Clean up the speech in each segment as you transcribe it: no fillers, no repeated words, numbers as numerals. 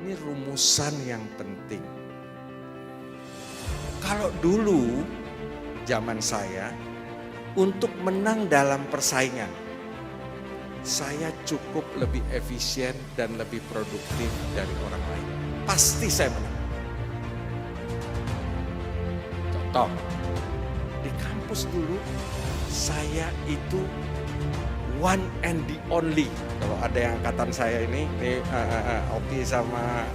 Ini rumusan yang penting. Kalau dulu zaman saya untuk menang dalam persaingan, saya cukup lebih efisien dan lebih produktif dari orang lain. Pasti saya menang. Contoh, di kampus dulu saya itu one and the only. Kalau ada yang angkatan saya ini Oki sama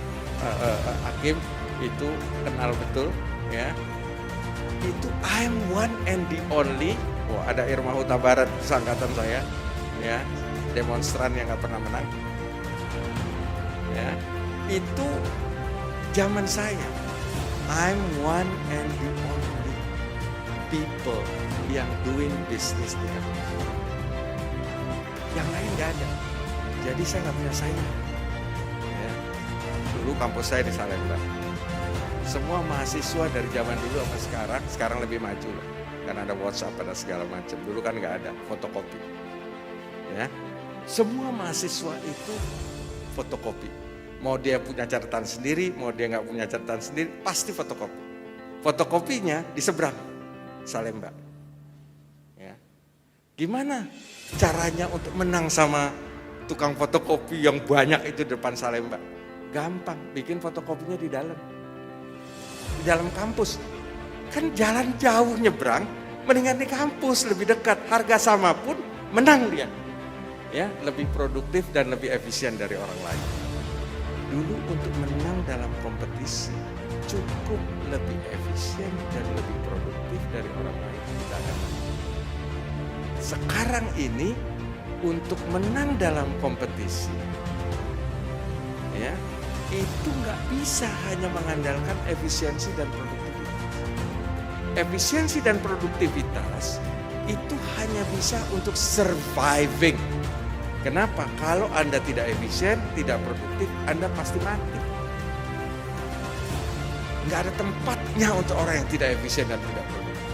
Hakim itu kenal betul ya. Itu I'm one and the only. Oh, ada Irma Huta Barat angkatan saya ya, demonstran yang gak pernah menang. Ya, itu zaman saya. I'm one and the only people yang doing business di kampus. Yang lain gak ada. Jadi saya gak punya saingan. Ya. Dulu kampus saya di Salemba. Semua mahasiswa dari zaman dulu sampai sekarang lebih maju loh. Karena ada WhatsApp, ada segala macam. Dulu kan gak ada fotokopi. Ya. Semua mahasiswa itu fotokopi. Mau dia punya catatan sendiri, mau dia gak punya catatan sendiri, pasti fotokopi. Fotokopinya di seberang Salemba. Ya. Gimana caranya untuk menang sama tukang fotokopi yang banyak itu di depan Salemba? Gampang, bikin fotokopinya di dalam kampus. Kan jalan jauh nyebrang, mendingan di kampus lebih dekat, harga sama pun menang dia. Ya, lebih produktif dan lebih efisien dari orang lain. Dulu untuk menang dalam kompetisi cukup lebih efisien dan lebih produktif dari orang lain. Tidak ada. Sekarang ini untuk menang dalam kompetisi, ya itu nggak bisa hanya mengandalkan efisiensi dan produktivitas. Efisiensi dan produktivitas itu hanya bisa untuk surviving. Kenapa? Kalau Anda tidak efisien, tidak produktif, Anda pasti mati. Nggak ada tempatnya untuk orang yang tidak efisien dan tidak produktif.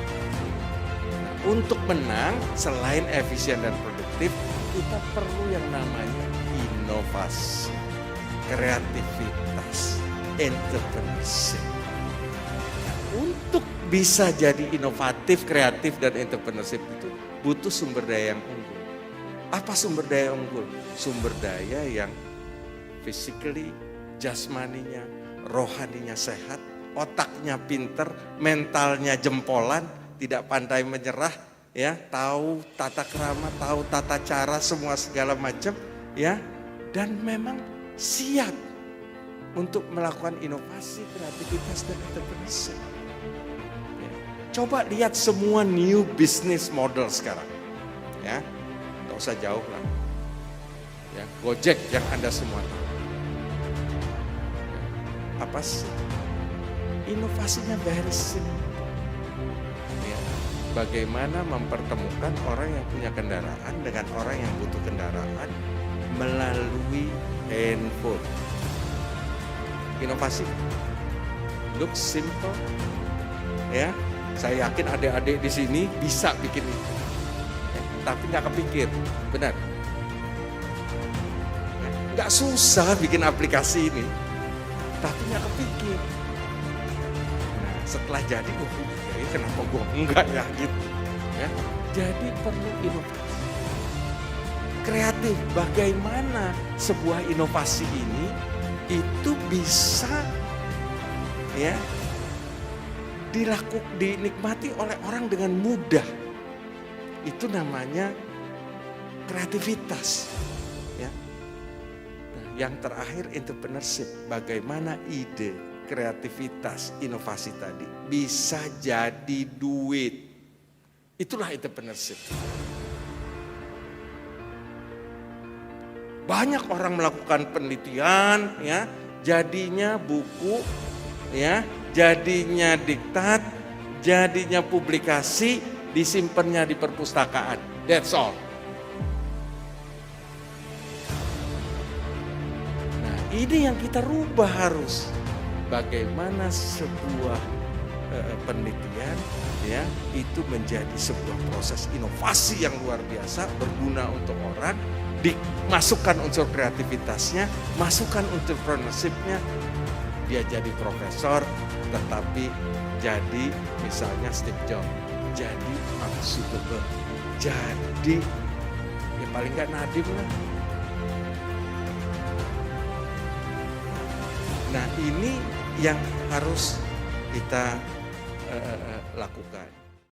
Nah, untuk menang, selain efisien dan produktif, kita perlu yang namanya inovasi, kreativitas, entrepreneurship. Nah, untuk bisa jadi inovatif, kreatif, dan entrepreneurship itu butuh sumber daya yang unggul. Apa sumber daya unggul? Sumber daya yang physically, jasmaninya, rohaninya sehat, otaknya pinter, mentalnya jempolan, tidak pandai menyerah, ya, tahu tata krama, tahu tata cara, semua segala macam, ya, dan memang siap untuk melakukan inovasi, kreativitas, dan entrepreneurship. Ya. Coba lihat semua new business model sekarang, ya. Gak usah jauh lah, ya, Gojek yang Anda semua tahu, ya, apa sih inovasinya? Very simple, ya, bagaimana mempertemukan orang yang punya kendaraan dengan orang yang butuh kendaraan melalui handphone. Inovasi looks simple, ya, saya yakin adik-adik di sini bisa bikin itu. Tapi nggak kepikir, benar. Nggak susah bikin aplikasi ini, tapi nggak kepikir. Nah, setelah jadi, ya kenapa gue enggak ya gitu. Ya, jadi perlu inovasi. Kreatif, bagaimana sebuah inovasi ini itu bisa ya dinikmati oleh orang dengan mudah. Itu namanya kreativitas, ya. Nah, yang terakhir entrepreneurship, bagaimana ide, kreativitas, inovasi tadi bisa jadi duit. Itulah entrepreneurship. Banyak orang melakukan penelitian, ya, jadinya buku, ya, jadinya diktat, jadinya publikasi, disimpannya di perpustakaan. That's all. Nah, ini yang kita rubah harus. Bagaimana sebuah penelitian, ya, itu menjadi sebuah proses inovasi yang luar biasa, berguna untuk orang, dimasukkan unsur kreativitasnya, masukkan entrepreneurship-nya, dia jadi profesor, tetapi jadi misalnya Steve Jobs, jadi Mark Zuckerberg, jadi ya paling nggak Nadiem lah. Nah ini yang harus kita lakukan.